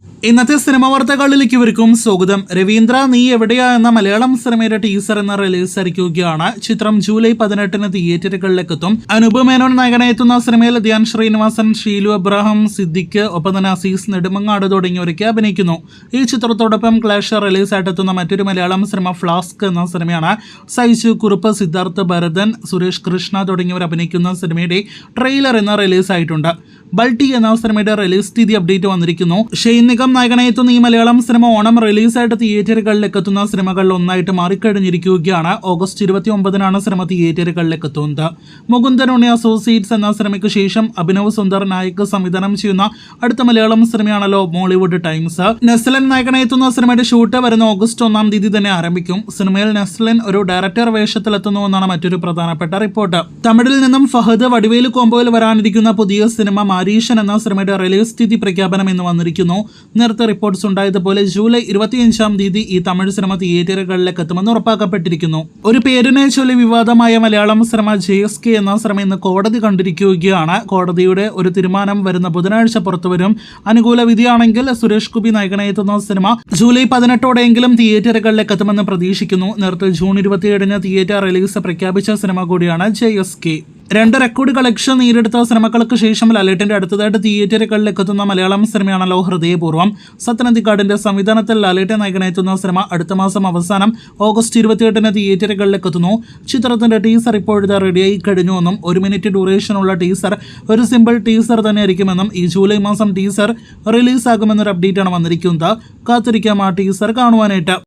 ഇന്നത്തെ സിനിമ വാർത്തകളിലേക്ക് ഇവർക്കും സ്വാഗതം. രവീന്ദ്ര നീ എവിടെയാ എന്ന മലയാളം സിനിമയുടെ ടീസർ എന്ന റിലീസ് ആയിരിക്കുകയാണ്. ചിത്രം ജൂലൈ 18 തിയേറ്ററുകളിലേക്ക് എത്തും. അനൂപ് മേനോൻ നായകനെത്തുന്ന സിനിമയിൽ ധ്യാൻ ശ്രീനിവാസൻ, ഷീലു അബ്രഹാം, സിദ്ദിഖ്, ഒപ്പം തന്നെ അസീസ് നെടുമങ്ങാട് തുടങ്ങിയവരൊക്കെ അഭിനയിക്കുന്നു. ഈ ചിത്രത്തോടൊപ്പം ക്ലാഷ് റിലീസായിട്ടെത്തുന്ന മറ്റൊരു മലയാളം സിനിമ ഫ്ലാസ്ക് എന്ന സിനിമയാണ്. സൈജു കുറുപ്പ്, സിദ്ധാർത്ഥ് ഭരതൻ, സുരേഷ് കൃഷ്ണ തുടങ്ങിയവർ അഭിനയിക്കുന്ന സിനിമയുടെ ട്രെയിലർ എന്ന റിലീസായിട്ടുണ്ട്. ബൾട്ടി എന്ന സിനിമയുടെ റിലീസ് തീയതി അപ്ഡേറ്റ് വന്നിരിക്കുന്നു. ഷെയ്ൻ നിഗം നായകനെത്തുന്ന ഈ മലയാളം സിനിമ ഓണം റിലീസായിട്ട് തിയേറ്ററുകളിലേക്ക് എത്തുന്ന സിനിമകളിൽ ഒന്നായിട്ട് മാറിക്കഴിഞ്ഞിരിക്കുകയാണ്. ഓഗസ്റ്റ് 29 സിനിമ തിയേറ്ററുകളിലേക്ക് എത്തുന്നത്. മുകുന്ദൻ ഉണ്ണി അസോസിയേറ്റ്സ് എന്ന സിനിമയ്ക്ക് ശേഷം അഭിനവ് സുന്ദർ നായക് സംവിധാനം ചെയ്യുന്ന അടുത്ത മലയാളം സിനിമയാണല്ലോ മോളിവുഡ് ടൈംസ്. നെസ്ലൻ നായകനെത്തുന്ന സിനിമയുടെ ഷൂട്ട് വരുന്ന ഓഗസ്റ്റ് 1 തന്നെ ആരംഭിക്കും. സിനിമയിൽ നെസ്ലൻ ഒരു ഡയറക്ടർ വേഷത്തിലെത്തുന്നുവെന്നാണ് മറ്റൊരു പ്രധാനപ്പെട്ട റിപ്പോർട്ട്. തമിഴിൽ നിന്നും ഫഹദ് വടിവേലു കോമ്പോയിൽ വരാനിരിക്കുന്ന പുതിയ സിനിമ മാരീഷൻ എന്ന സിനിമയുടെ റിലീസ് തീയതി പ്രഖ്യാപനം ഇന്ന് വന്നിരിക്കുന്നു. നേരത്തെ റിപ്പോർട്ട്സ് ഉണ്ടായതുപോലെ ജൂലൈ 25 ഈ തമിഴ് സിനിമ തിയേറ്ററുകളിലേക്ക് എത്തുമെന്ന് ഉറപ്പാക്കപ്പെട്ടിരിക്കുന്നു. ഒരു പേരിനെ ചൊല്ലി വിവാദമായ മലയാളം സിനിമ JSK എന്ന സിനിമ ഇന്ന് കോടതി കണ്ടിരിക്കുകയാണ്. കോടതിയുടെ ഒരു തീരുമാനം വരുന്ന ബുധനാഴ്ച പുറത്തുവരും. അനുകൂല വിധിയാണെങ്കിൽ സുരേഷ് ഗോപി നായകനെത്തുന്ന സിനിമ ജൂലൈ 18 തിയേറ്ററുകളിലേക്ക് എത്തുമെന്ന് പ്രതീക്ഷിക്കുന്നു. നേരത്തെ ജൂൺ 27 തിയേറ്റർ റിലീസ് പ്രഖ്യാപിച്ച സിനിമ കൂടിയാണ് JSK. 2 റെക്കോർഡ് കളക്ഷൻ നേടിയെടുത്ത സിനിമകൾക്ക് ശേഷം ലാലേട്ടന്റെ അടുത്തതായിട്ട് തിയേറ്ററുകളിലേക്ക് എത്തുന്ന മലയാളം സിനിമയാണല്ലോ ഹൃദയപൂർവ്വം. സത്യനന്ദിക്കാടിന്റെ സംവിധാനത്തിൽ ലാലേട്ടൻ നായകനെത്തുന്ന സിനിമ അടുത്ത മാസം അവസാനം ഓഗസ്റ്റ് 28 തിയേറ്ററുകളിലേക്ക് എത്തുന്നു. ചിത്രത്തിന്റെ ടീസർ ഇപ്പോഴത്തെ റെഡിയായി കഴിഞ്ഞുവെന്നും 1 മിനിറ്റ് ഡ്യൂറേഷനുള്ള ടീസർ ഒരു സിമ്പിൾ ടീസർ തന്നെ ആയിരിക്കുമെന്നും ഈ ജൂലൈ മാസം ടീസർ റിലീസാകുമെന്നൊരു അപ്ഡേറ്റാണ് വന്നിരിക്കുന്നത്. കാത്തിരിക്കാം ആ ടീസർ കാണുവാനായിട്ട്.